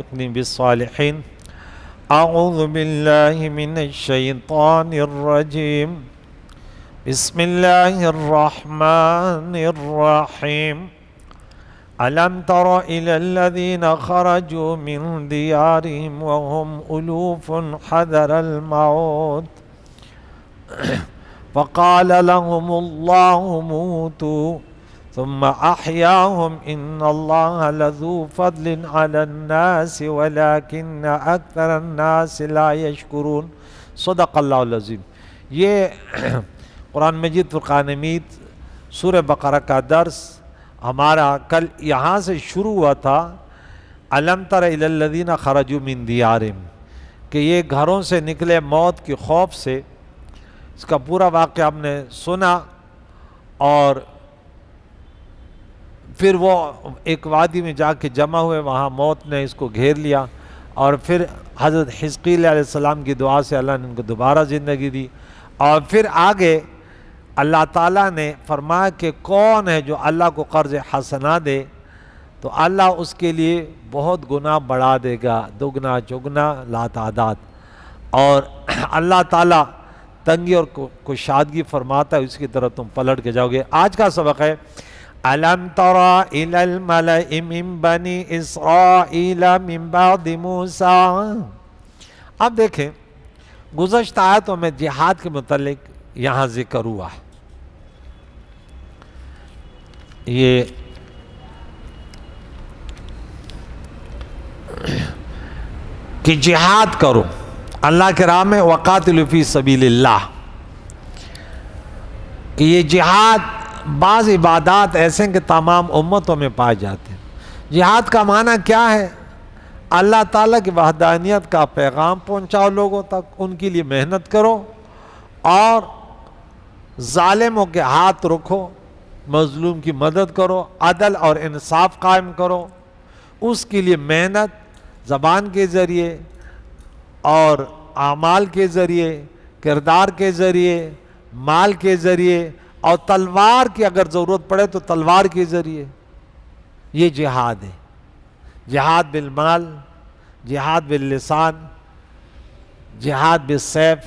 بالصالحين أعوذ بالله من الشيطان الرجيم بسم الله الرحمن الرحيم ألم تر إلى الذين خرجوا من ديارهم وهم ألوف حذر الموت فقال لهم الله موتوا ثم أحياهم إن الله لذو فضل على الناس ولكن أكثر الناس لا يشكرون صدق اللہ العظیم۔ یہ قرآن مجید فرقان حمید سورہ بقرہ کا درس ہمارا کل یہاں سے شروع ہوا تھا۔ الم تر الی الذین خرجوا من دیارہم، کہ یہ گھروں سے نکلے موت کے خوف سے۔ اس کا پورا واقعہ ہم نے سنا، اور پھر وہ ایک وادی میں جا کے جمع ہوئے، وہاں موت نے اس کو گھیر لیا، اور پھر حضرت حزقیل علیہ السلام کی دعا سے اللہ نے ان کو دوبارہ زندگی دی۔ اور پھر آگے اللہ تعالیٰ نے فرمایا کہ کون ہے جو اللہ کو قرض حسنہ دے تو اللہ اس کے لیے بہت گناہ بڑھا دے گا، دگنا چگنا لا تعداد، اور اللہ تعالیٰ تنگی اور کشادگی فرماتا ہے، اس کی طرف تم پلٹ کے جاؤ گے۔ آج کا سبق ہے أَلَمْ تَرَ إِلَى الْمَلَإِ مِنْ بَنِي إِسْرَائِيلَ مِنْ بَعْدِ مُوسَىٰ۔ اب دیکھیں، گزشتہ آیتوں میں جہاد کے متعلق یہاں ذکر ہوا، یہ کہ جہاد کرو اللہ کے راہ میں، وَقَاتِلُوا فِي سَبِيلِ اللَّهِ، کہ یہ جہاد بعض عبادات ایسے ہیں کہ تمام امتوں میں پائے جاتے ہیں۔ جہاد کا معنی کیا ہے؟ اللہ تعالیٰ کی وحدانیت کا پیغام پہنچاؤ لوگوں تک، ان کے لیے محنت کرو، اور ظالموں کے ہاتھ رکھو، مظلوم کی مدد کرو، عدل اور انصاف قائم کرو، اس کے لیے محنت زبان کے ذریعے اور اعمال کے ذریعے، کردار کے ذریعے، مال کے ذریعے، اور تلوار کی اگر ضرورت پڑے تو تلوار کے ذریعے، یہ جہاد ہے۔ جہاد بالمال، جہاد باللسان، جہاد بالسیف۔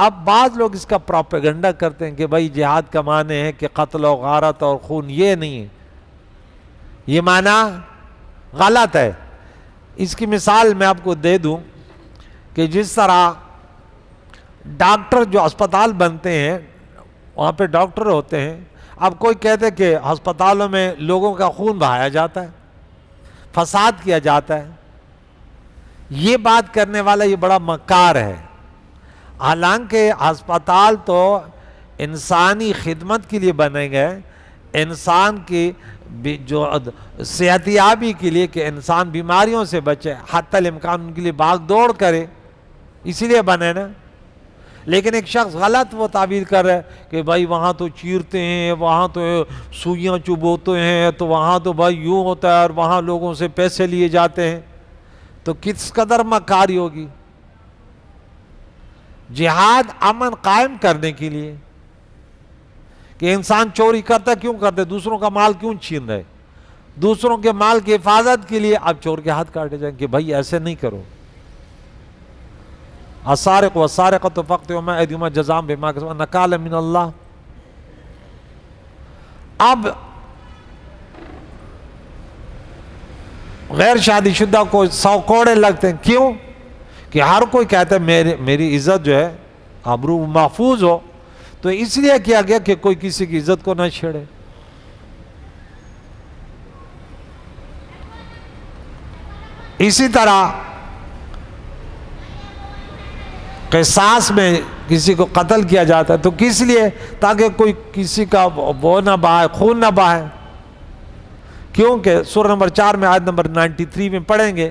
اب بعض لوگ اس کا پروپیگنڈا کرتے ہیں کہ بھائی جہاد کا معنی ہے کہ قتل و غارت اور خون، یہ نہیں ہے، یہ معنی غلط ہے۔ اس کی مثال میں آپ کو دے دوں کہ جس طرح ڈاکٹر جو اسپتال بنتے ہیں وہاں پہ ڈاکٹر ہوتے ہیں، اب کوئی کہتے ہیں کہ ہسپتالوں میں لوگوں کا خون بہایا جاتا ہے، فساد کیا جاتا ہے، یہ بات کرنے والا یہ بڑا مکار ہے۔ حالانکہ ہسپتال تو انسانی خدمت کے لیے بنے گئے، انسان کی جو صحتیابی کے لیے، کہ انسان بیماریوں سے بچے، حتی الامکان ان کے لیے بھاگ دوڑ کرے، اسی لیے بنے نا۔ لیکن ایک شخص غلط وہ تعبیر کر رہا ہے کہ بھائی وہاں تو چیرتے ہیں، وہاں تو سوئیاں چبوتے ہیں، تو وہاں تو بھائی یوں ہوتا ہے، اور وہاں لوگوں سے پیسے لیے جاتے ہیں، تو کس قدر مکاری ہوگی۔ جہاد امن قائم کرنے کے لیے، کہ انسان چوری کرتا کیوں کرتا ہے، دوسروں کا مال کیوں چھین رہے، دوسروں کے مال کی حفاظت کے لیے اب چور کے ہاتھ کاٹے جائیں کہ بھائی ایسے نہیں کرو۔ السارق والسارقۃ فاقطعوا ایدیہما جزاء بما کسبوا نکالا من اللہ۔ اب غیر شادی شدہ کو 100 کوڑے لگتے ہیں، کیوں؟ کہ ہر کوئی کہتا ہے میری عزت جو ہے آبرو محفوظ ہو، تو اس لیے کیا گیا کہ کوئی کسی کی عزت کو نہ چھیڑے۔ اسی طرح قصاص میں کسی کو قتل کیا جاتا ہے تو کس لیے؟ تاکہ کوئی کسی کا وہ نہ بہائے، خون نہ بہائے۔ کیونکہ سورہ نمبر 4 میں آیت نمبر 93 میں پڑھیں گے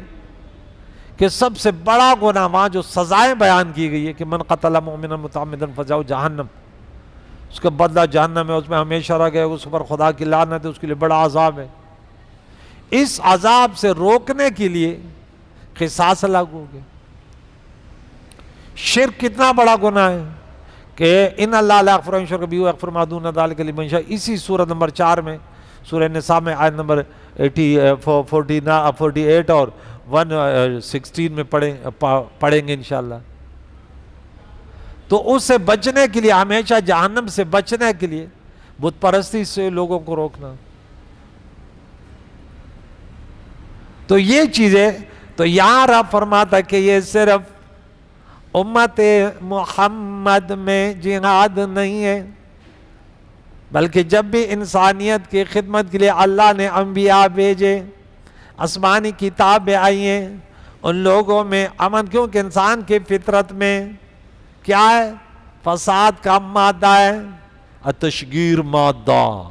کہ سب سے بڑا گناہ وہاں جو سزائیں بیان کی گئی ہے کہ من قتل مؤمنا متعمدا فجزاؤہ جہنم، اس کا بدلہ جہنم ہے، اس میں ہمیشہ رہ گئے، اس پر خدا کی لعنت ہے، اس کے لیے بڑا عذاب ہے۔ اس عذاب سے روکنے کے لیے قصاص لاگو ہو گیا۔ شرک کتنا بڑا گناہ ہے کہ ان اللہ لا یغفر ان یشرک بہ ویغفر ما دون ذلک لمن یشاء۔ اسی سورۃ نمبر 4 میں، سورہ نساء میں آیت نمبر 48 اور 116 میں پڑھیں گے انشاءاللہ. تو اس سے بچنے کے لیے، ہمیشہ جہنم سے بچنے کے لیے بت پرستی سے لوگوں کو روکنا. تو یہ چیزیں، تو یہاں رب فرماتا کہ یہ صرف امت محمد میں جہاد نہیں ہے، بلکہ جب بھی انسانیت کی خدمت کے لیے اللہ نے انبیاء بھیجے، آسمانی کتابیں آئی ہیں، ان لوگوں میں امن، کیونکہ انسان کی فطرت میں کیا ہے؟ فساد کا مادہ ہے، التشگیر مادہ.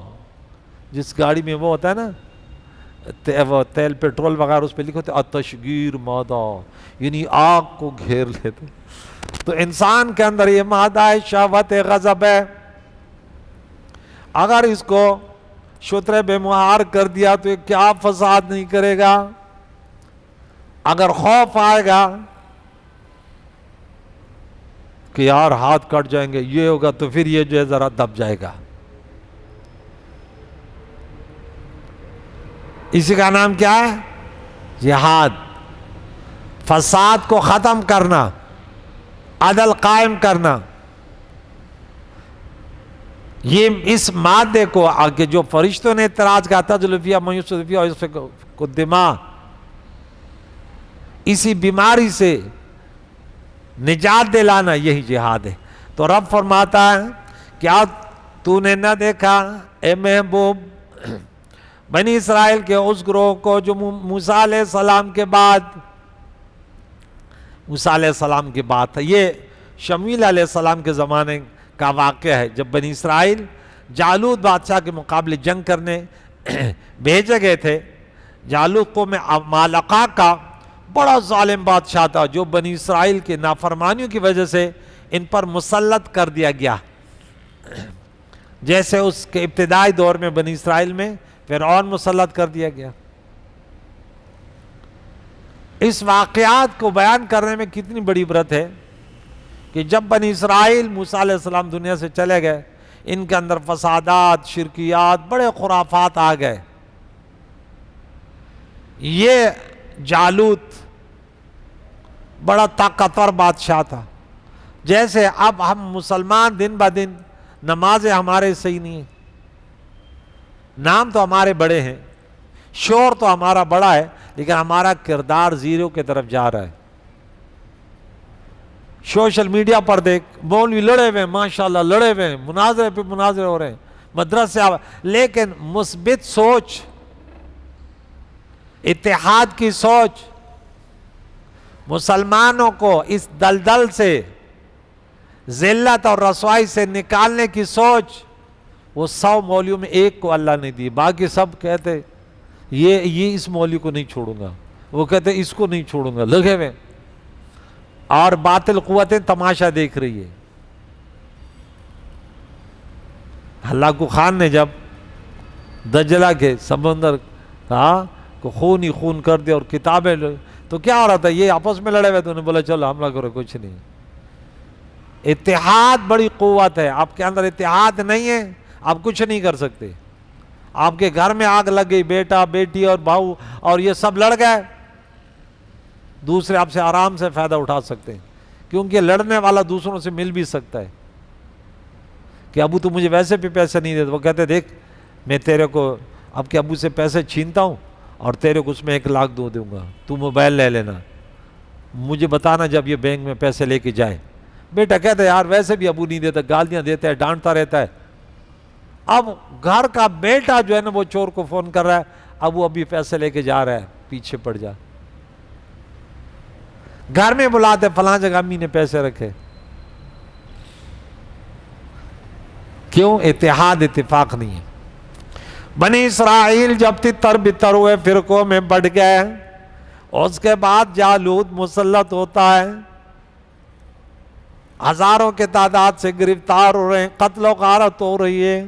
جس گاڑی میں وہ ہوتا ہے نا وہ تیل پیٹرول وغیرہ، اس پہ لکھو ہوتا ہے التشگیر مادہ، یعنی آگ کو گھیر لیتے. تو انسان کے اندر یہ مادہ ہے، شہوت غضب ہے. اگر اس کو شتر بے مہار کر دیا تو یہ کیا فساد نہیں کرے گا. اگر خوف آئے گا کہ یار ہاتھ کٹ جائیں گے، یہ ہوگا، تو پھر یہ جو ہے ذرا دب جائے گا. اسی کا نام کیا ہے؟ جہاد. فساد کو ختم کرنا، عدل قائم کرنا. یہ اس مادے کو آگے جو فرشتوں نے اعتراض کیا تھا، تجلفیہ میوسفیہ اور اس کو دماغ، اسی بیماری سے نجات دلانا، یہی جہاد ہے. تو رب فرماتا ہے کیا تو نے نہ دیکھا اے محبوب بنی اسرائیل کے اس گروہ کو جو موسیٰ علیہ السلام کے بعد، موسیٰ علیہ السلام کی بات ہے، یہ شمویل علیہ السلام کے زمانے کا واقعہ ہے، جب بنی اسرائیل جالوت بادشاہ کے مقابلے جنگ کرنے بھیجے گئے تھے. جالوت قوم عمالقہ کا بڑا ظالم بادشاہ تھا، جو بنی اسرائیل کے نافرمانیوں کی وجہ سے ان پر مسلط کر دیا گیا. جیسے اس کے ابتدائی دور میں بنی اسرائیل میں فرعون مسلط کر دیا گیا. اس واقعات کو بیان کرنے میں کتنی بڑی عبرت ہے کہ جب بنی اسرائیل موسیٰ علیہ السلام دنیا سے چلے گئے، ان کے اندر فسادات، شرکیات، بڑے خرافات آ گئے. یہ جالوت بڑا طاقتور بادشاہ تھا. جیسے اب ہم مسلمان دن بہ دن نمازیں ہمارے صحیح نہیں ہیں، نام تو ہمارے بڑے ہیں، شور تو ہمارا بڑا ہے، لیکن ہمارا کردار زیرو کی طرف جا رہا ہے. سوشل میڈیا پر دیکھ، مولوی لڑے ہوئے ہیں، ماشاءاللہ لڑے ہوئے ہیں، مناظرے پہ مناظرے ہو رہے ہیں، مدرسے، لیکن مثبت سوچ، اتحاد کی سوچ، مسلمانوں کو اس دلدل سے، ذلت اور رسوائی سے نکالنے کی سوچ، وہ 100 مولویوں میں ایک کو اللہ نے دی. باقی سب کہتے یہ اس مولوی کو نہیں چھوڑوں گا، وہ کہتے اس کو نہیں چھوڑوں گا، لگے ہوئے. اور باطل قوتیں تماشا دیکھ رہی ہے. ہلاکو خان نے جب دجلہ کے سمندر کو خون ہی خون کر دیا اور کتابیں، تو کیا ہو رہا تھا؟ یہ آپس میں لڑے ہوئے تھے، انہوں نے بولا چلو حملہ کرو، کچھ نہیں. اتحاد بڑی قوت ہے. آپ کے اندر اتحاد نہیں ہے، آپ کچھ نہیں کر سکتے. آپ کے گھر میں آگ لگ گئی، بیٹا بیٹی اور بہو اور یہ سب لڑ گئے، دوسرے آپ سے آرام سے فائدہ اٹھا سکتے ہیں، کیونکہ لڑنے والا دوسروں سے مل بھی سکتا ہے کہ ابو تو مجھے ویسے بھی پیسے نہیں دیتے. وہ کہتے دیکھ میں تیرے کو اب کے ابو سے پیسے چھینتا ہوں اور تیرے کو اس میں 1 لاکھ دوں گا، تو موبائل لے لینا، مجھے بتانا جب یہ بینک میں پیسے لے کے جائے. بیٹا کہتا ہے یار ویسے بھی ابو نہیں دیتا، گالیاں دیتا ہے، ڈانٹتا رہتا ہے. اب گھر کا بیٹا جو ہے نا وہ چور کو فون کر رہا ہے، ابو ابھی پیسے لے کے جا رہا ہے، پیچھے پڑ جا. گھر میں بلاتے فلاں جگہ امی نے پیسے رکھے. کیوں؟ اتحاد، اتفاق نہیں ہے. بنی اسرائیل جب تتر بتر ہوئے، فرقوں میں بٹ گئے، اس کے بعد جالوت مسلط ہوتا ہے، ہزاروں کے تعداد سے گرفتار ہو رہے ہیں، قتل و غارت ہو رہی ہے،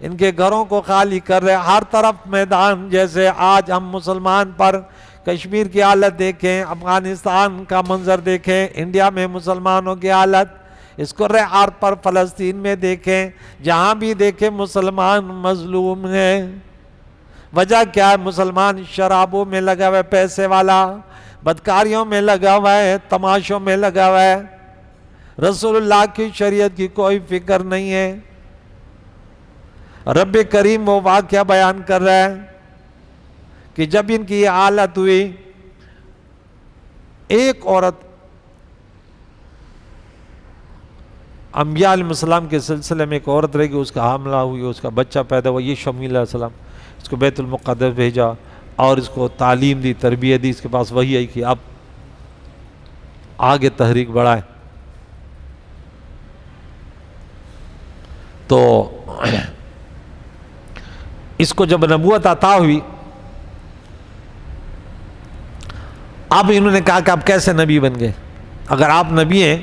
ان کے گھروں کو خالی کر رہے ہیں، ہر طرف میدان. جیسے آج ہم مسلمان پر کشمیر کی حالت دیکھیں، افغانستان کا منظر دیکھیں، انڈیا میں مسلمانوں کی حالت، اس کو عرب پر فلسطین میں دیکھیں، جہاں بھی دیکھیں مسلمان مظلوم ہیں. وجہ کیا ہے؟ مسلمان شرابوں میں لگا ہوا پیسے والا، بدکاریوں میں لگا ہوا ہے، تماشوں میں لگا ہوا ہے، رسول اللہ کی شریعت کی کوئی فکر نہیں ہے۔ رب کریم وہ واقعہ بیان کر رہا ہے کہ جب ان کی یہ حالت ہوئی، ایک عورت انبیاء علیہ السلام کے سلسلے میں ایک عورت رہے گی، اس کا حاملہ ہوئی، اس کا بچہ پیدا ہوا، یہ شمیل علیہ السلام، اس کو بیت المقدس بھیجا اور اس کو تعلیم دی، تربیت دی، اس کے پاس وہی آئی کہ اب آگے تحریک بڑھائے۔ تو اس کو جب نبوت عطا ہوئی، اب انہوں نے کہا کہ آپ کیسے نبی بن گئے؟ اگر آپ نبی ہیں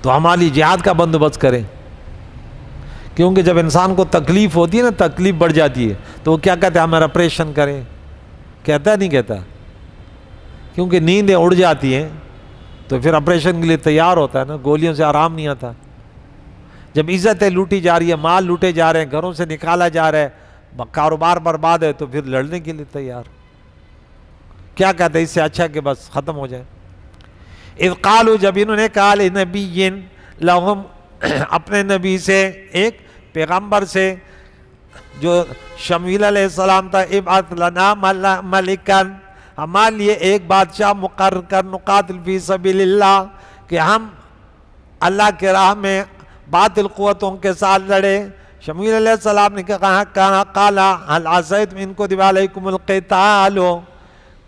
تو ہماری جہاد کا بندوبست کریں، کیونکہ جب انسان کو تکلیف ہوتی ہے نا، تکلیف بڑھ جاتی ہے، تو وہ کیا کہتے ہیں؟ ہمارا آپریشن کریں، کہتا ہے نہیں کہتا؟ کیونکہ نیندیں اڑ جاتی ہیں تو پھر آپریشن کے لیے تیار ہوتا ہے نا، گولیوں سے آرام نہیں آتا۔ جب عزتیں لوٹی جا رہی ہے، مال لوٹے جا رہے ہیں، گھروں سے نکالا جا رہا ہے، کاروبار برباد ہے، تو پھر لڑنے کے لیے تیار۔ کیا کہتے ہیں؟ اس سے اچھا کہ بس ختم ہو جائے۔ اذ قالوا، جب انہوں نے کہا لنبی لہم، اپنے نبی سے، ایک پیغمبر سے جو شمیل علیہ السلام تھا، ابعث لنا ملکن، ہمارے لیے ایک بادشاہ مقرر کر، نقاتل فی سبیل اللہ، کہ ہم اللہ کے راہ میں باطل قوتوں کے ساتھ لڑے۔ شمیل علیہ السلام نے کہا قال هل عصیتم ان کتب علیکم القتال،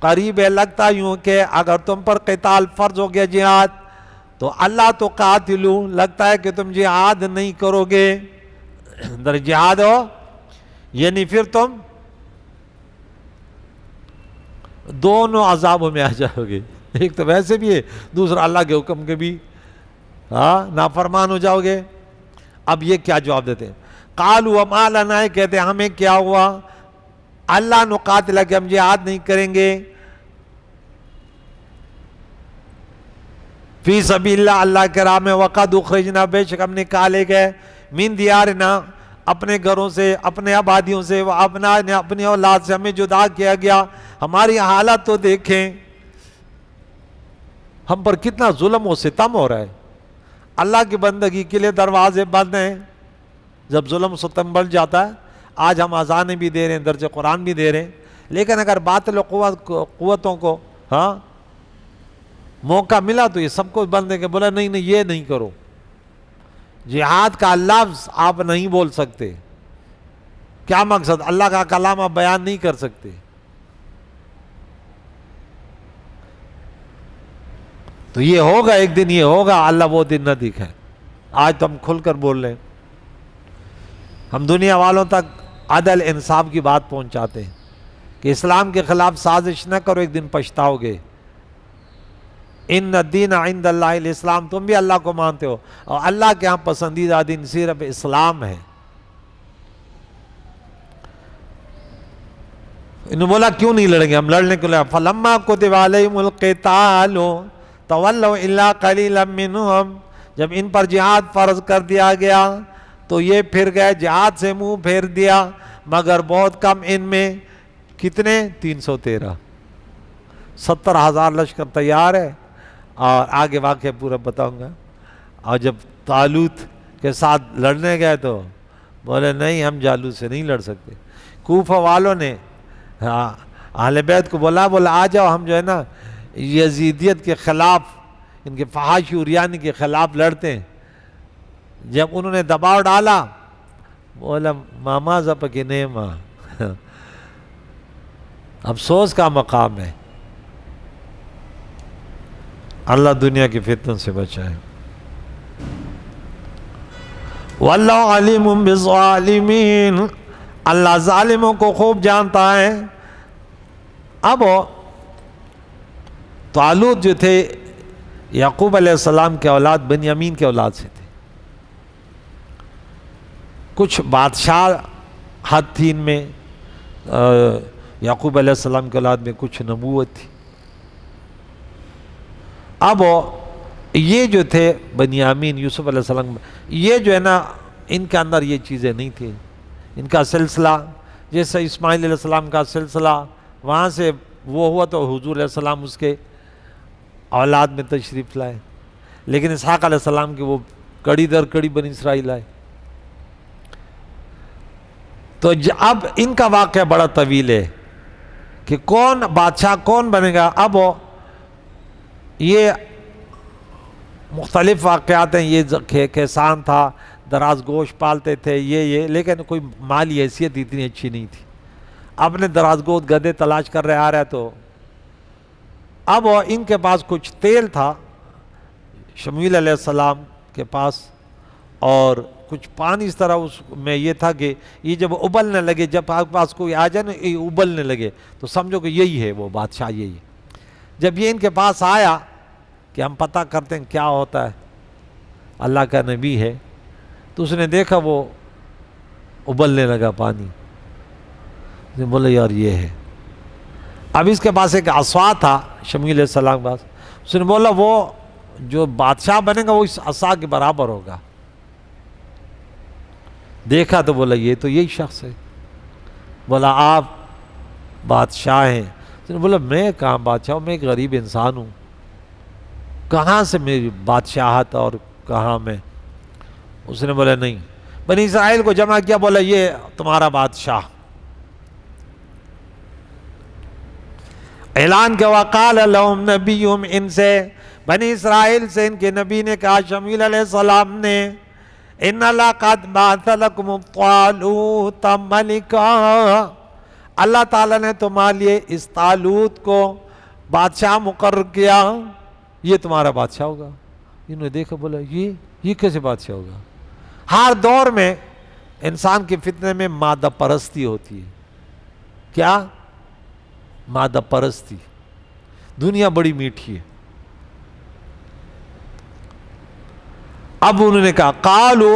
قریب ہے لگتا یوں کہ اگر تم پر قتال فرض ہو گیا، جہاد، تو اللہ تو قاتلو، لگتا ہے کہ تم جہاد نہیں کرو گے، در جہاد ہو یعنی پھر تم دونوں عذابوں میں آ جاؤ گے، ایک تو ویسے بھی ہے، دوسرا اللہ کے حکم کے بھی نافرمان ہو جاؤ گے۔ اب یہ کیا جواب دیتے ہیں؟ قالوا وما لنا، کہتے ہیں ہمیں کیا ہوا، اللہ نقاتل، کہ ہم جہاد نہیں کریں گے، فی سبیل اللہ، اللہ کے راہ میں، وقد اخرجنا، بے شک ہم نکالے گئے، من دیارنا، اپنے گھروں سے، اپنے آبادیوں سے، وابناءنا، اپنی اولاد سے ہمیں جدا کیا گیا۔ ہماری حالت تو دیکھیں، ہم پر کتنا ظلم و ستم ہو رہا ہے، اللہ کی بندگی کے لیے دروازے بند ہیں۔ جب ظلم و ستم بڑھ جاتا ہے، آج ہم اذانیں بھی دے رہے ہیں، درس قرآن بھی دے رہے ہیں، لیکن اگر باطل و قوتوں کو موقع ملا تو یہ سب کو بند ہے کہ بولا نہیں نہیں یہ نہیں کرو، جہاد کا لفظ آپ نہیں بول سکتے۔ کیا مقصد؟ اللہ کا کلام آپ بیان نہیں کر سکتے۔ تو یہ ہوگا، ایک دن یہ ہوگا، اللہ وہ دن نہ دکھائے۔ آج تو ہم کھل کر بول رہے ہیں، ہم دنیا والوں تک عدل انصاف کی بات پہنچاتے ہیں کہ اسلام کے خلاف سازش نہ کرو، ایک دن پچھتاؤ گے۔ ان الدین عند اللہ الاسلام، تم بھی اللہ کو مانتے ہو، اور اللہ کے ہاں پسندیدہ دین صرف اسلام ہے۔ انہوں نے بولا کیوں نہیں لڑیں گے؟ ہم لڑنے کے لیے، فلما کتب علیہم القتال تولوا الا قلیلا منہم، جب ان پر جہاد فرض کر دیا گیا تو یہ پھر گئے، جہاد سے منہ پھیر دیا، مگر بہت کم ان میں۔ کتنے؟ 313، 70,000 لشکر تیار ہے، اور آگے واقعہ پورا بتاؤں گا۔ اور جب طالوت کے ساتھ لڑنے گئے تو بولے نہیں، ہم جالوت سے نہیں لڑ سکتے۔ کوفہ والوں نے اہل بیت کو بولا آ جاؤ، ہم جو ہے نا یزیدیت کے خلاف، ان کے فحاشی عریانی کے خلاف لڑتے ہیں۔ جب انہوں نے دباؤ ڈالا، بولا ماما زپکی نیما، افسوس کا مقام ہے۔ اللہ دنیا کی فتنوں سے بچائے۔ واللہ علیم بالظالمین، اللہ ظالموں کو خوب جانتا ہے۔ اب طالوت جو تھے یعقوب علیہ السلام کے اولاد، بنیامین کے اولاد سے تھے۔ کچھ بادشاہ حد تھی ان میں، یعقوب علیہ السلام کے اولاد میں کچھ نبوت تھی۔ اب یہ جو تھے بنیامین، یوسف علیہ السلام، یہ جو ہے نا ان کے اندر یہ چیزیں نہیں تھیں۔ ان کا سلسلہ جیسے اسماعیل علیہ السلام کا سلسلہ، وہاں سے وہ ہوا تو حضور علیہ السلام اس کے اولاد میں تشریف لائے، لیکن اسحاق علیہ السلام کی وہ کڑی در کڑی بنی اسرائیل آئے. تو اب ان کا واقعہ بڑا طویل ہے کہ کون بادشاہ کون بنے گا. اب یہ مختلف واقعات ہیں. یہ کسان تھا، دراز گوشت پالتے تھے، یہ لیکن کوئی مالی حیثیت اتنی اچھی نہیں تھی. اپنے دراز گوشت گدھے تلاش کر رہے آ رہا ہے. تو اب ان کے پاس کچھ تیل تھا شمویل علیہ السلام کے پاس، اور کچھ پانی اس طرح اس میں یہ تھا کہ یہ جب ابلنے لگے، جب آپ کے پاس کوئی آ جائے نا یہ ابلنے لگے تو سمجھو کہ یہی ہے وہ بادشاہ، یہی ہے. جب یہ ان کے پاس آیا کہ ہم پتہ کرتے ہیں کیا ہوتا ہے، اللہ کا نبی ہے، تو اس نے دیکھا وہ ابلنے لگا پانی. اس نے بولا یار یہ ہے. اب اس کے پاس ایک عصا تھا شمویل علیہ السلام کے پاس. اس نے بولا وہ جو بادشاہ بنے گا وہ اس عصا کے برابر ہوگا. دیکھا تو بولا یہ تو یہی شخص ہے. بولا آپ بادشاہ ہیں؟ اس نے بولا میں کہاں بادشاہ ہوں، میں ایک غریب انسان ہوں، کہاں سے میری بادشاہت اور کہاں میں. اس نے بولا نہیں. بنی اسرائیل کو جمع کیا، بولا یہ تمہارا بادشاہ. اعلان کیا، وقال لهم نبیہم، ان سے بنی اسرائیل سے ان کے نبی نے کہا شمویل علیہ السلام نے، ان اللہ قد بعث لکم طالوت ملکا، اللہ تعالیٰ نے تمہارے لیے اس طالوت کو بادشاہ مقرر کیا، یہ تمہارا بادشاہ ہوگا. انہوں نے دیکھا، بولا یہ کیسے بادشاہ ہوگا. ہر دور میں انسان کے فتنے میں مادہ پرستی ہوتی ہے. کیا؟ مادہ پرستی. دنیا بڑی میٹھی ہے. اب انہوں نے کہا قالو،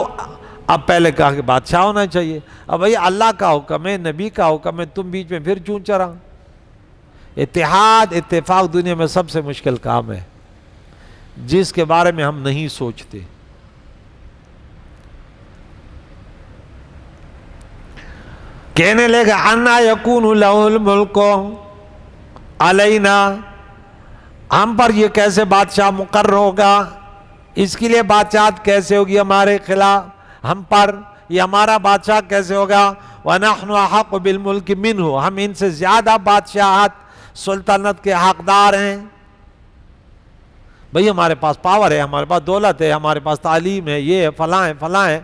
اب پہلے کہا کہ بادشاہ ہونا چاہیے. اب بھائی اللہ کا حکم ہے، نبی کا حکم ہے، تم بیچ میں پھر چون چرا. اتحاد اتفاق دنیا میں سب سے مشکل کام ہے جس کے بارے میں ہم نہیں سوچتے. کہنے لگا انا یکون لہ الملک علینا، ہم پر یہ کیسے بادشاہ مقرر ہوگا، اس کے لیے بادشاہت کیسے ہوگی ہمارے خلاف، ہم پر یہ ہمارا بادشاہ کیسے ہوگا. وَنَحْنُ أَحَقُّ بِالْمُلْكِ مِنْهُ، ہم ان سے زیادہ بادشاہت سلطنت کے حقدار ہیں. بھئی ہمارے پاس پاور ہے، ہمارے پاس دولت ہے، ہمارے پاس تعلیم ہے، یہ ہے، فلاں ہے، فلاں ہے.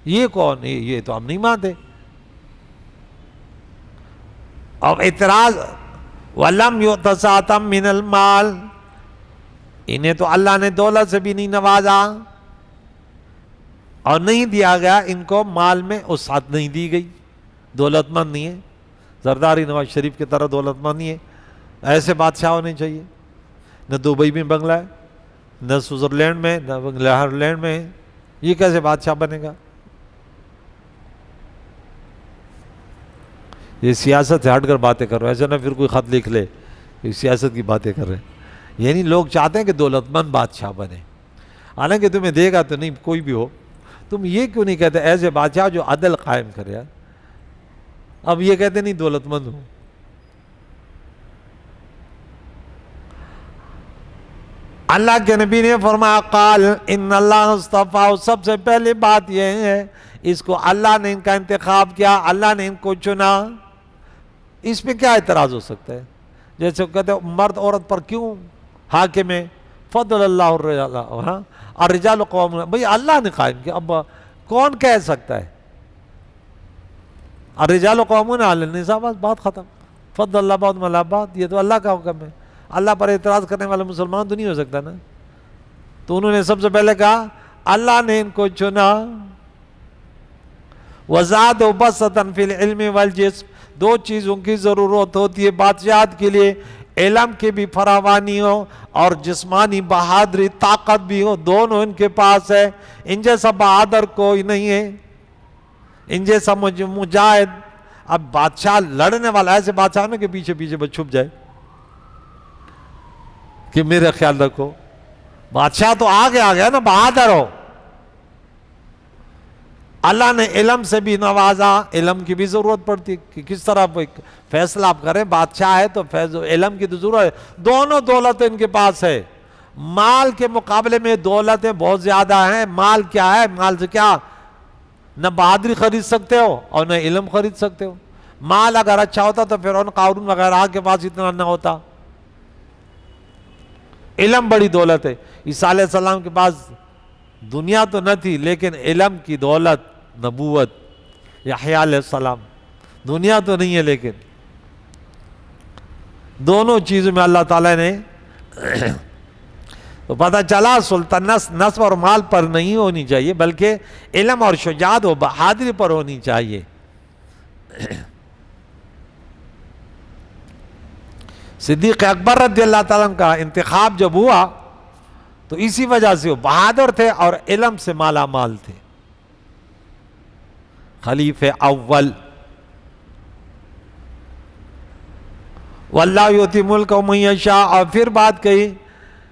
یہ کون ہے؟ یہ تو ہم نہیں مانتے. اب اعتراض، وَلَمْ يُؤْتَ سَعَةً مِّنَ الْمَالِ، انہیں تو اللہ نے دولت سے بھی نہیں نوازا اور نہیں دیا گیا ان کو مال میں وسعت نہیں دی گئی. دولت مند نہیں ہے، زرداری نواز شریف کی طرح دولت مند نہیں ہے. ایسے بادشاہ ہونے چاہیے. نہ دبئی میں بنگلہ ہے، نہ سوئٹزرلینڈ میں، نہ بنگلہ میں ہے. یہ کیسے بادشاہ بنے گا؟ یہ سیاست سے ہٹ کر باتیں کر رہے ہیں، ایسا نہ پھر کوئی خط لکھ لے کہ سیاست کی باتیں کر رہے ہیں. یعنی لوگ چاہتے ہیں کہ دولت مند بادشاہ بنے، حالانکہ تمہیں دے گا تو نہیں کوئی بھی ہو. تم یہ کیوں نہیں کہتے ایسے بادشاہ جو عدل قائم کرے؟ اب یہ کہتے نہیں دولت مند ہوں. اللہ کے نبی نے فرمایا قال ان اللہ اصطفیٰ، سب سے پہلے بات یہ ہے اس کو اللہ نے ان کا انتخاب کیا، اللہ نے ان کو چنا. اس پہ کیا اعتراض ہو سکتا ہے؟ جیسے وہ کہتے ہیں مرد عورت پر کیوں حاکم ہے، فضل اللہ الرجال، الرجال قوامون، بھئی اللہ نے قائم کیا، اب کون کہہ سکتا ہے؟ الرجال قوامون علی النساء، بس بات ختم. فضل اللہ بعضهم علی بعض، یہ تو اللہ کا حکم ہے. اللہ پر اعتراض کرنے والا مسلمان تو نہیں ہو سکتا نا. تو انہوں نے سب سے پہلے کہا اللہ نے ان کو چنا. وَزَادُوا بَسَطًا فِي الْعِلْمِ وَالْجِسْمِ، دو چیزوں کی ضرورت ہوتی ہے بادشاہت کے لیے، علم کی بھی فراوانی ہو اور جسمانی بہادری طاقت بھی ہو، دونوں ان کے پاس ہے. ان جیسا بہادر کوئی نہیں ہے، ان جیسا مجاہد. اب بادشاہ لڑنے والا ایسے بادشاہ نا کہ پیچھے پیچھے بس چھپ جائے کہ میرا خیال رکھو. بادشاہ تو آگے آ گیا نا، بہادر ہو. اللہ نے علم سے بھی نوازا، علم کی بھی ضرورت پڑتی کہ کس طرح فیصلہ آپ کریں، بادشاہ ہے تو علم کی تو ضرورت ہے۔ دونوں دولت ان کے پاس ہے، مال کے مقابلے میں دولتیں بہت زیادہ ہیں۔ مال کیا ہے؟ مال سے کیا نہ بہادری خرید سکتے ہو اور نہ علم خرید سکتے ہو۔ مال اگر اچھا ہوتا تو فرعون قارون وغیرہ کے پاس اتنا نہ ہوتا۔ علم بڑی دولت ہے۔ عیسیٰ علیہ السلام کے پاس دنیا تو نہ تھی لیکن علم کی دولت، نبوت۔ یحییٰ علیہ السلام دنیا تو نہیں ہے لیکن دونوں چیزوں میں اللہ تعالیٰ نے تو پتہ چلا سلطنت نسب اور مال پر نہیں ہونی چاہیے بلکہ علم اور شجاعت و بہادری پر ہونی چاہیے۔ صدیق اکبر رضی اللہ تعالیٰ عنہ کا انتخاب جب ہوا تو اسی وجہ سے وہ بہادر تھے اور علم سے مالا مال تھے۔ خلیفہ اول، واللہ یؤتی ملک من یشاء، اور پھر بات کہی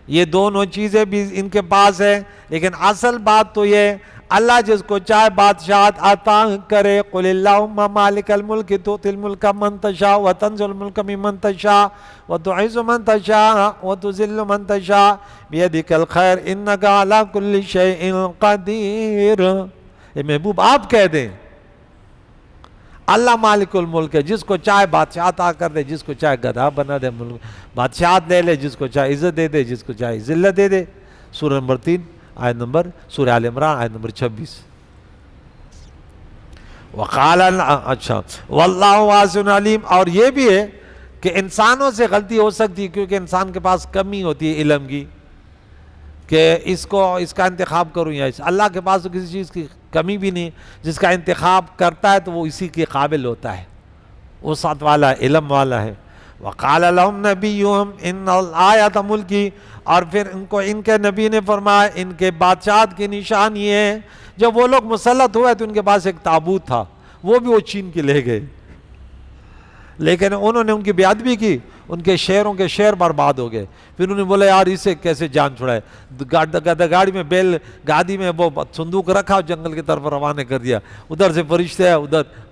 یہ دونوں چیزیں بھی ان کے پاس ہے، لیکن اصل بات تو یہ اللہ جس کو چاہے بادشاہت عطا کرے۔ قل اللہم مالک الملک تؤتی الملک من تشاء وتنزع الملک ممن تشاء وتعز من تشاء وتذل من تشاء بیدک الخیر انک علی کل شیء قدیر۔ یہ محبوب آپ کہہ دیں اللہ مالک الملک ہے، جس کو چاہے بادشاہ عطا کر دے، جس کو چاہے گدھا بنا دے، ملک بادشاہت لے لے، جس کو چاہے عزت دے دے، جس کو چاہے ذلت دے دے۔ سورہ نمبر 3 آیت نمبر سورہ آل عمران آیت نمبر 26۔ وقال اچھا واللہ واسع علیم، اور یہ بھی ہے کہ انسانوں سے غلطی ہو سکتی ہے کیونکہ انسان کے پاس کمی ہوتی ہے علم کی کہ اس کا انتخاب کروں یا اللہ کے پاس تو کسی چیز کی کمی بھی نہیں، جس کا انتخاب کرتا ہے تو وہ اسی کے قابل ہوتا ہے، وسعت والا ہے، علم والا ہے۔ وقال لهم نبیہم ان الآیۃ ملکی، اور پھر ان کے نبی نے فرمایا ان کے بادشاہت کی نشانی ہے۔ جب وہ لوگ مسلط ہوئے تو ان کے پاس ایک تابوت تھا، وہ بھی وہ چھین کے لے گئے، لیکن انہوں نے ان کی بے ادبی کی، ان کے شعروں کے شعر برباد ہو گئے۔ پھر انہوں نے بولا یار اسے کیسے جان چھڑائے، گاڑی میں بیل گادی میں وہ صندوق رکھا، جنگل کی طرف روانہ کر دیا، ادھر سے فرشتے ہے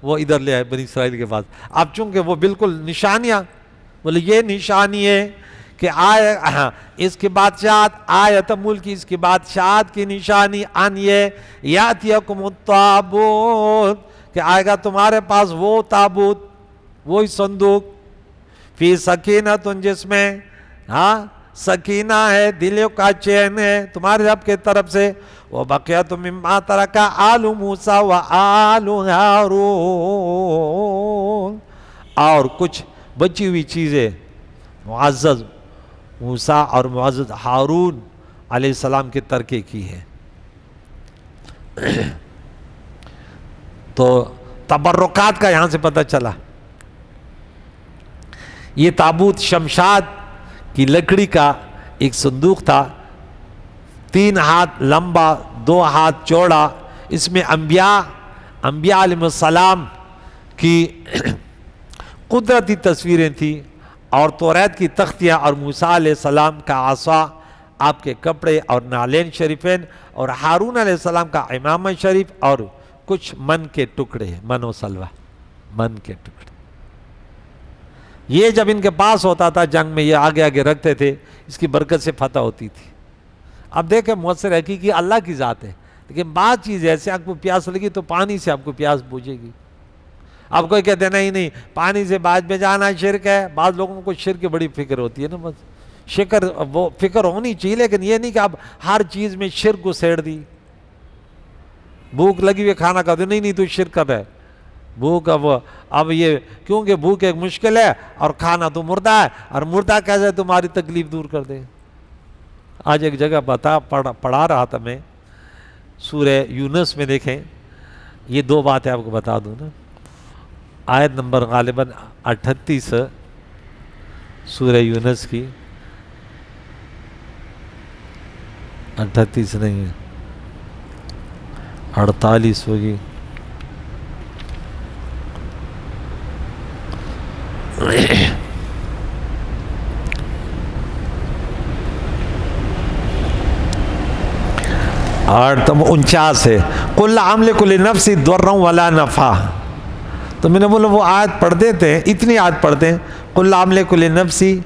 وہ ادھر لے آئے بنی اسرائیل کے پاس۔ اب چونکہ وہ بالکل نشانیاں، بولے یہ نشانی ہے کہ اس کی بادشاہت آیت ملکی، اس کی بادشاہت کی نشانی ان یہ یاتیکم التابوت، کہ آئے گا تمہارے پاس وہ تابوت، وہی صندوق، فی سکینت، جس میں سکینہ ہے، دلوں کا چین ہے تمہارے رب کے طرف سے، وبقیۃ مما ترک آل موسیٰ و آل ہارون، اور کچھ بچی ہوئی چیزیں معزز موسیٰ اور معزز ہارون علیہ السلام کی ترکے کی ہے۔ تو تبرکات کا یہاں سے پتہ چلا۔ یہ تابوت شمشاد کی لکڑی کا ایک صندوق تھا، 3 ہاتھ لمبا 2 ہاتھ چوڑا، اس میں انبیاء علیہ السلام کی قدرتی تصویریں تھیں، اور توریت کی تختیاں، اور موسیٰ علیہ السلام کا عصا، آپ کے کپڑے اور نالین شریفین، اور ہارون علیہ السلام کا امامہ شریف، اور کچھ من کے ٹکڑے، من و سلوہ، من کے ٹکڑے۔ یہ جب ان کے پاس ہوتا تھا جنگ میں، یہ آگے آگے رکھتے تھے، اس کی برکت سے فتح ہوتی تھی۔ اب دیکھیں مؤثر حقیقی اللہ کی ذات ہے، لیکن بعض چیز ایسے آپ کو پیاس لگی تو پانی سے آپ کو پیاس بجھے گی۔ اب کوئی کہتے نہیں پانی سے بعد میں جانا شرک ہے، بعض لوگوں کو شرک کی بڑی فکر ہوتی ہے نا، بس وہ فکر ہونی چاہیے، لیکن یہ نہیں کہ اب ہر چیز میں شرک کو سیڑ دی۔ بھوک لگی ہوئی کھانا کھاتے نہیں تو شرک کر ہے بھوک، اب یہ کیونکہ بھوک ایک مشکل ہے اور کھانا تو مردہ ہے، اور مردہ کیسے تمہاری تکلیف دور کر دے۔ آج ایک جگہ پڑھا رہا تھا میں، سورہ یونس میں، دیکھیں یہ 2 باتیں آپ کو بتا دوں نا، آیت نمبر غالباً 38 سورہ یونس کی، 38 نہیں ہے 48 ہوگی۔ اور تم 49 ہے قل لا املک لنفسی ضرا ولا نفع. تو میں نے بولا وہ آیت پڑھ دیتے ہیں, اتنی آیت پڑھتے ہیں قل لا املک لنفسی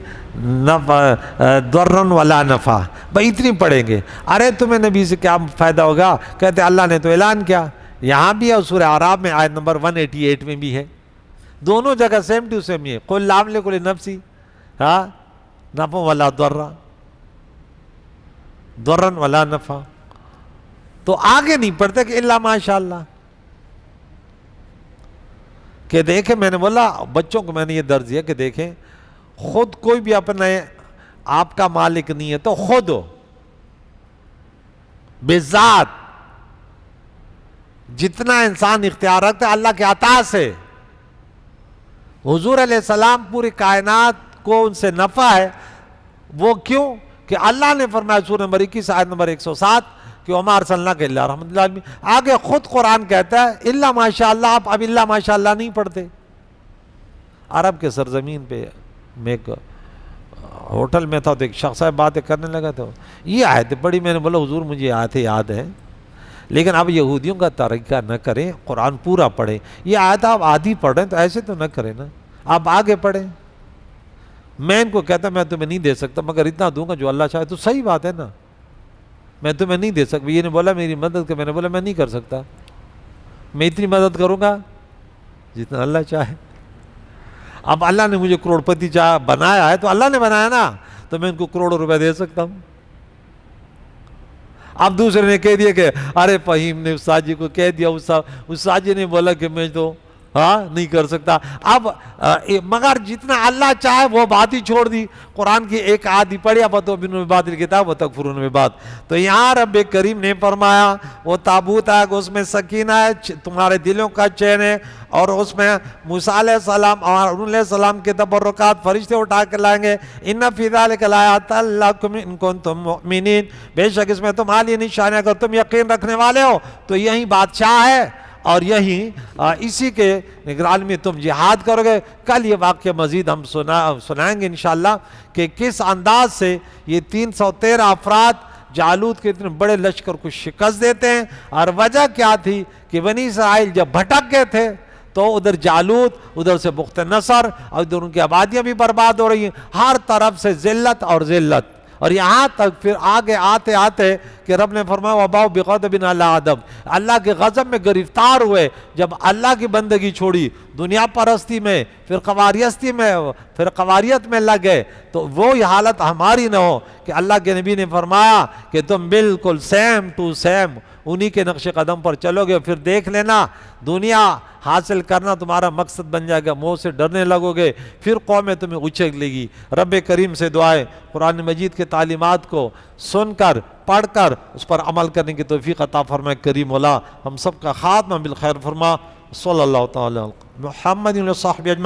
ضرا ولا نفع, بھائی اتنی پڑھیں گے. ارے تمہیں نبی سے کیا فائدہ ہوگا؟ کہتے اللہ نے تو اعلان کیا, یہاں بھی ہے اور سورہ اعراف میں آیت نمبر 188 میں بھی ہے, دونوں جگہ سیم ٹو سیم یہ قل لا املک لنفسی نفع ولا ضرا ولا نفع. تو آگے نہیں پڑھتے کہ الا ماشاء اللہ. کہ دیکھیں میں نے بولا بچوں کو میں نے یہ درج دیا کہ دیکھیں خود کوئی بھی اپنے آپ کا مالک نہیں ہے, تو خود ہو بذات جتنا انسان اختیار رکھتا ہے اللہ کے عطا سے. حضور علیہ السلام پوری کائنات کو ان سے نفع ہے. وہ کیوں کہ اللہ نے فرمایا سورہ نمبر 21 آیت نمبر 107 کہ وما ارسلناک الا رحمۃ للعالمین. آگے خود قرآن کہتا ہے الا ماشاء اللہ. آپ اب الا ماشاء اللہ نہیں پڑھتے. عرب کے سرزمین پہ میں ایک ہوٹل میں تھا تو ایک شخص صاحب باتیں کرنے لگا تو یہ آیتیں پڑھی. میں نے بولا حضور مجھے آیتیں یاد ہیں لیکن اب یہودیوں کا طریقہ نہ کریں, قرآن پورا پڑھیں. یہ آیت آپ آدھی پڑھ رہے ہیں تو ایسے تو نہ کریں نا, آپ آگے پڑھیں. میں ان کو کہتا میں تمہیں نہیں دے سکتا مگر اتنا دوں گا جو اللہ چاہے. تو صحیح بات ہے نا, میں تمہیں نہیں دے سکتا. یہ نے بولا میری مدد کر, میں نے بولا میں نہیں کر سکتا, میں اتنی مدد کروں گا جتنا اللہ چاہے. اب اللہ نے مجھے کروڑپتی بنایا ہے تو اللہ نے بنایا نا, تو میں ان کو کروڑوں روپے دے سکتا ہوں. اب دوسرے نے کہہ دیا کہ ارے فہیم نے استاد جی کو کہہ دیا, استاد جی نے بولا کہ میں تو نہیں کر سکتا. اب مگر جتنا اللہ چاہے وہ بات ہی چھوڑ دی. قرآن کی ایک آدھی پڑھی فتؤمنون ببعض الکتاب وتکفرون ببعض. تو یہاں رب کریم نے فرمایا وہ تابوت ہے کہ اس میں سکینہ ہے, تمہارے دلوں کا چین ہے, اور اس میں موسیٰ علیہ السلام اور ہارون علیہ السلام کے تبرکات فرشتے اٹھا کے لائیں گے. ان فی ذلک لآیات لکم ان کنتم مؤمنین, بے شک اس میں تمہاری نشانی اگر تم یقین رکھنے والے ہو. تو یہی بادشاہ ہے اور یہی اسی کے نگرانی میں تم جہاد کرو گے. کل یہ واقعہ مزید ہم سنائیں گے انشاءاللہ کہ کس انداز سے یہ 313 افراد جالوت کے اتنے بڑے لشکر کو شکست دیتے ہیں. اور وجہ کیا تھی کہ بنی اسرائیل جب بھٹک گئے تھے تو ادھر جالوت, ادھر سے بخت نصر, اور ادھر ان کی آبادیاں بھی برباد ہو رہی ہیں, ہر طرف سے ذلت اور ذلت. اور یہاں تک پھر آگے آتے آتے کہ رب نے فرمایا وَبَاءُ بِغَضَبٍ عَلَىٰ آدَمَ, اللہ کے غضب میں گرفتار ہوئے جب اللہ کی بندگی چھوڑی, دنیا پرستی میں, پھر قواریستی میں, پھر قواریت میں لگ گئے. تو وہ حالت ہماری نہ ہو کہ اللہ کے نبی نے فرمایا کہ تم بالکل سیم ٹو سیم انہی کے نقش قدم پر چلو گے, پھر دیکھ لینا دنیا حاصل کرنا تمہارا مقصد بن جائے گا, موت سے ڈرنے لگو گے, پھر قومیں تمہیں اچھک لے گی. رب کریم سے دعائیں قرآن مجید کے تعلیمات کو سن کر پڑھ کر اس پر عمل کرنے کی توفیق عطا فرمائے. کریم مولا ہم سب کا خاتمہ بالخیر فرما. صلی اللہ تعالی محمد و صحبہ اجمعین.